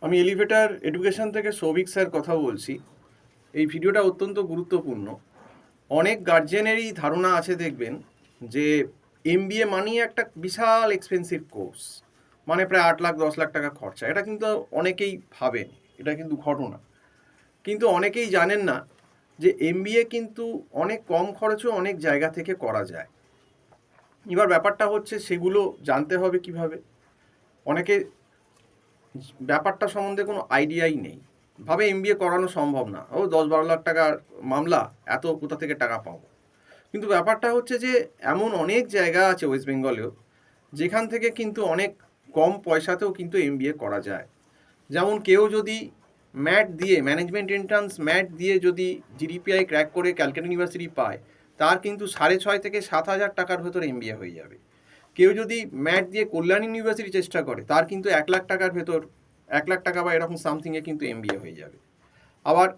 আমি elevator education থেকে Souvik sir কথা বলছি। এই ভিডিওটা অত্যন্ত গুরুত্বপূর্ণ। অনেক গার্জেনেরই ধারণা আছে দেখবেন যে এমবিএ মানেই একটা বিশাল এক্সপেন্সিভ কোর্স, মানে প্রায় 8 লাখ 10 লাখ টাকা খরচা। এটা কিন্তু অনেকেই ভাবেন, এটা কিন্তু ঘটনা। কিন্তু অনেকেই জানেন না যে এমবিএ কিন্তু অনেক কম খরচেও অনেক জায়গা থেকে করা যায়। এবার ব্যাপারটা হচ্ছে সেগুলো জানতে হবে কিভাবে। অনেকে ব্যাপারটা সম্বন্ধে কোনো আইডিয়াই নেই, ভাবে এমবিএ করানো সম্ভব না, 10-12 লাখ টাকার মামলা, এত কোথা থেকে টাকা পাবো। কিন্তু ব্যাপারটা হচ্ছে যে এমন অনেক জায়গা আছে ওয়েস্ট বেঙ্গলেও যেখান থেকে কিন্তু অনেক কম পয়সাতেও কিন্তু এমবিএ করা যায়। যেমন কেউ যদি ম্যাট দিয়ে, ম্যানেজমেন্ট এন্ট্রান্স ম্যাট দিয়ে যদি জিডিপিআই ক্র্যাক করে ক্যালকাটা ইউনিভার্সিটি পায়, তার কিন্তু 6.5 থেকে 7 হাজার টাকার ভেতর এমবিএ হয়ে যাবে। কেউ যদি ম্যাট দিয়ে কল্যাণ ইউনিভার্সিটি চেষ্টা করে, তার কিন্তু 1 লাখ টাকার ভেতর, 1 লাখ টাকা বা এরকম সামথিংয়ে কিন্তু এমবিএ হয়ে যাবে। আবার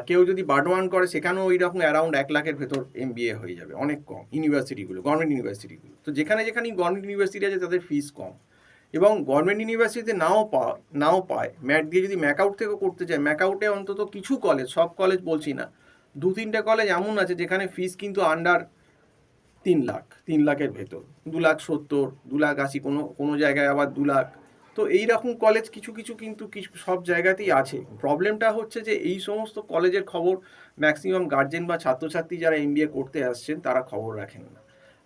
কেউ যদি বার্ডওয়ান করে, সেখানেও ওই রকম অ্যারাউন্ড 1 লাখের ভেতর এমবিএ হয়ে যাবে। অনেক কম ইউনিভার্সিটিগুলো, গভর্নমেন্ট ইউনিভার্সিটিগুলো। তো যেখানে যেখানেই গভর্নমেন্ট ইউনিভার্সিটি আছে তাদের ফিস কম। এবং গভর্নমেন্ট ইউনিভার্সিটিতে নাও পায়, ম্যাট দিয়ে যদি ম্যাকআউট থেকেও করতে চায়, ম্যাকআউটে অন্তত কিছু কলেজ, সব কলেজ বলছি না, 2-3টে কলেজ এমন আছে যেখানে ফিস কিন্তু আন্ডার 3 লাখ, 3 লাখের ভেতর, 2,70,000, 2,80,000, কোনো কোনো জায়গায় আবার 2 লাখ। তো এই রকম কলেজ কিছু কিছু কিন্তু কিছু সব জায়গাতেই আছে। প্রবলেমটা হচ্ছে যে এই সমস্ত কলেজের খবর ম্যাক্সিমাম গার্জেন বা ছাত্রছাত্রী যারা এমবিএ করতে আসছেন তারা খবর রাখেন না।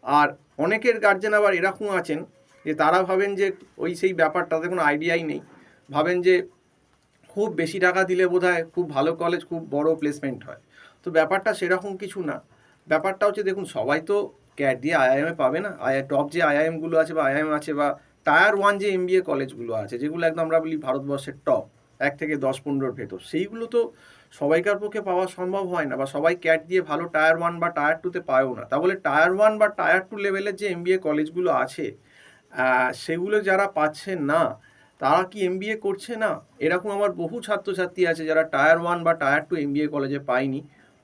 আর অনেকের গার্জেন আবার এরকম আছেন যে তারা ভাবেন যে ওই সেই ব্যাপারটাতে কোনো আইডিয়াই নেই, ভাবেন যে খুব বেশি টাকা দিলে বোধহয় খুব ভালো কলেজ, খুব বড় প্লেসমেন্ট হয়। তো ব্যাপারটা সেরকম কিছু না। ব্যাপারটা হচ্ছে, দেখুন, সবাই তো ক্যাট দিয়ে আইআইএমে পাবে না। টপ যে আইআইএমগুলো আছে বা আইআইএম আছে বা টায়ার 1 যে এমবিএ কলেজগুলো আছে, যেগুলো একদম আমরা বলি ভারতবর্ষের টপ 1 থেকে 10-15-র ভেতর, সেইগুলো তো সবাইকার পক্ষে পাওয়া সম্ভব হয় না, বা সবাই ক্যাট দিয়ে ভালো টায়ার 1 বা টায়ার 2-তে পায়ও না। তা বলে টায়ার 1 বা টায়ার 2 লেভেলের যে এমবিএ কলেজগুলো আছে, সেগুলো যারা পাচ্ছেন না, তারা কি এমবিএ করছে না? এরকম আমার বহু ছাত্রছাত্রী আছে যারা টায়ার 1 বা টায়ার 2 এমবিএ কলেজে পায়নি,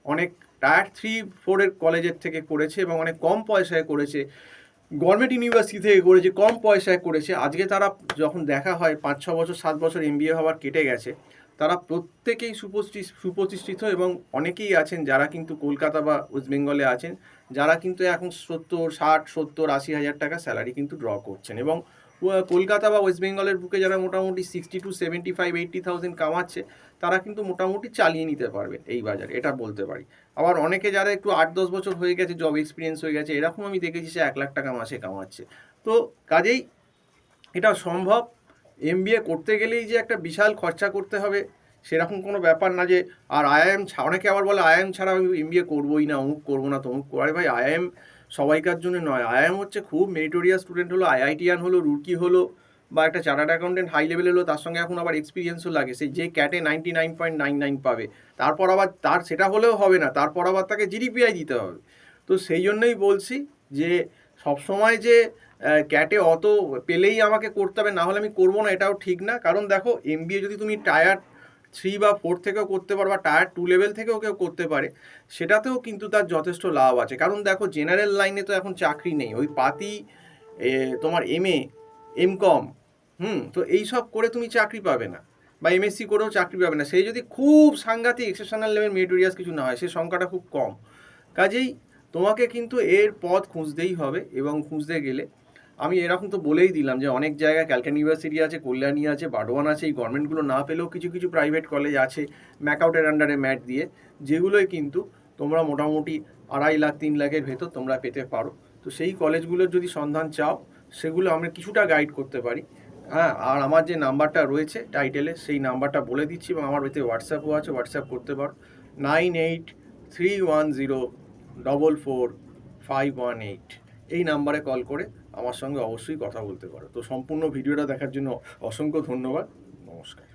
অনেক টায়ার 3-4-এর কলেজের থেকে করেছে এবং অনেক কম পয়সায় করেছে, গভর্নমেন্ট ইউনিভার্সিটি থেকে করেছে, কম পয়সায় করেছে। আজকে তারা যখন দেখা হয়, 5-6 বছর 7 বছর এমবিএ হওয়ার কেটে গেছে, তারা প্রত্যেকেই সুপ্রতিষ্ঠিত এবং অনেকেই আছেন যারা কিন্তু কলকাতা বা ওয়েস্ট বেঙ্গলে আছেন, যারা কিন্তু এখন 60, 70, 80 হাজার টাকা স্যালারি কিন্তু ড্র করছেন। এবং কলকাতা বা ওয়েস্ট বেঙ্গলের বুকে যারা মোটামুটি 60 to 75, 80,000 কামাচ্ছে, তারা কিন্তু মোটামুটি চালিয়ে নিতে পারবে এই বাজারে, এটা বলতে পারি। আবার অনেকে যারা একটু 8-10 বছর হয়ে গেছে, জব এক্সপিরিয়েন্স হয়ে গেছে, এরকম আমি দেখেছি সে 1 লাখ টাকা মাসে কামাচ্ছে। তো কাজেই এটা সম্ভব। এমবিএ করতে গেলেই যে একটা বিশাল খরচা করতে হবে সেরকম কোনো ব্যাপার না। যে আর আইআইএম, অনেকে আবার বলে আইআইএম ছাড়া আমি এমবিএ করবোই না, অমুক করবো না, তমুক করবো। আরে ভাই, আইআইএম সবাইকার জন্য নয়। আইআইএম হচ্ছে খুব মেরিটোরিয়াস স্টুডেন্ট হলো, আইআইটিয়ান হলো, রুরকি হলো, বা একটা চার্টার্ড অ্যাকাউন্টেন্ট হাই লেভেল হলো, তার সঙ্গে এখন আবার এক্সপিরিয়েন্সও লাগে। সেই যে ক্যাটে 99.99 পাবে, তারপর আবার তার সেটা হলেও হবে না, তারপর আবার তাকে জিডিপিআই দিতে হবে। তো সেই জন্যই বলছি যে সবসময় যে ক্যাটে অত পেলেই আমাকে করতে হবে, না হলে আমি করবো না, এটাও ঠিক না। কারণ দেখো, এমবিএ যদি তুমি টায়ার 3 বা 4 থেকেও করতে পারো, বা টায়ার 2 লেভেল থেকেও কেউ করতে পারে, সেটাতেও কিন্তু তার যথেষ্ট লাভ আছে। কারণ দেখো, জেনারেল লাইনে তো এখন চাকরি নেই, ওই পাতি তোমার এমএ, এমকম, তো এইসব করে তুমি চাকরি পাবে না, বা এমএসসি করেও চাকরি পাবে না, সেই যদি খুব সাংঘাতিক এক্সেপশনাল লেভেল মেরিটোরিয়াস কিছু না হয়, সেই সংখ্যাটা খুব কম। কাজেই তোমাকে কিন্তু এর পথ খুঁজতেই হবে। এবং খুঁজতে গেলে আমি এরকম তো বলেই দিলাম যে অনেক জায়গায় ক্যালকাটা ইউনিভার্সিটি আছে, কল্যাণী আছে, বার্ডওয়ান আছে, এই গভর্নমেন্টগুলো না পেলেও কিছু কিছু প্রাইভেট কলেজ আছে ম্যাকআউটের আন্ডারে ম্যাট দিয়ে, যেগুলোই কিন্তু তোমরা মোটামুটি 2.5 লাখ 3 লাখের ভেতর তোমরা পেতে পারো। তো সেই কলেজগুলোর যদি সন্ধান চাও, সেগুলো আমরা কিছুটা গাইড করতে পারি। হ্যাঁ, আর আমার যে নাম্বারটা রয়েছে টাইটেলে, সেই নাম্বারটা বলে দিচ্ছি, এবং আমার এতে হোয়াটসঅ্যাপও আছে, হোয়াটসঅ্যাপ করতে পারো। 9831044518, এই নাম্বারে কল করে আমার সঙ্গে অবশ্যই কথা বলতে পারো। তো সম্পূর্ণ ভিডিওটা দেখার জন্য অসংখ্য ধন্যবাদ। নমস্কার।